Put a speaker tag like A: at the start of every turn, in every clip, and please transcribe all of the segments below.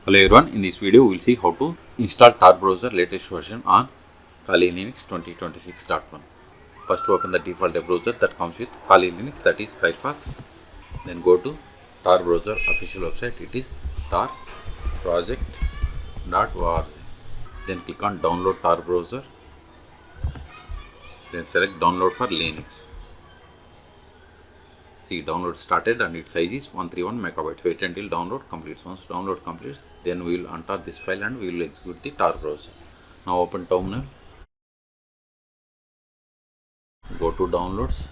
A: Hello everyone, in this video we will see how to install Tor Browser latest version on Kali Linux 2026.1. First open the default web browser that comes with Kali Linux, that is Firefox. Then go to Tor Browser official website, it is torproject.org. Then click on download Tor Browser. Then select download for Linux. See, download started and its size is 131 megabytes. Wait until download completes. Once download completes, then we will enter this file and we will execute the Tor browser. Now open terminal. Go to downloads.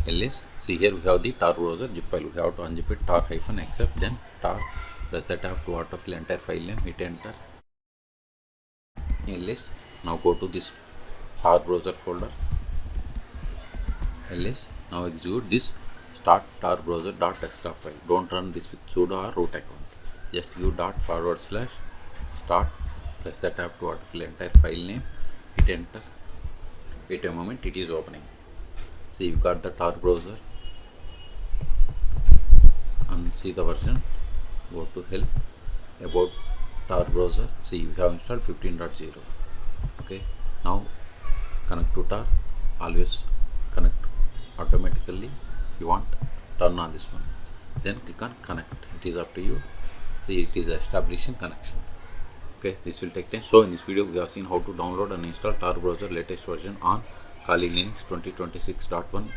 A: ls. See, here we have the Tor browser zip file. We have to unzip it, tor-accept, then tar. Press the tab to autofill entire file name. Hit enter. ls. Now go to this Tor browser folder. ls. Now execute this start tar browser.desktop file. Don't run this with sudo or root account. Just give /start. Press the tab to autofill entire file name. Hit enter. Wait a moment, it is opening. See, you got the Tor browser and see the version. Go to help about Tor browser. See, we have installed 15.0. Okay, now connect to Tor. Always connect automatically. If you want, turn on this one, then click on connect. It is up to you. See, it is establishing connection. Okay, this will take time. So in this video we have seen how to download and install Tor browser latest version on Kali Linux 2026.1.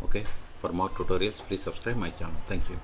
A: Okay, for more tutorials please subscribe my channel. Thank you.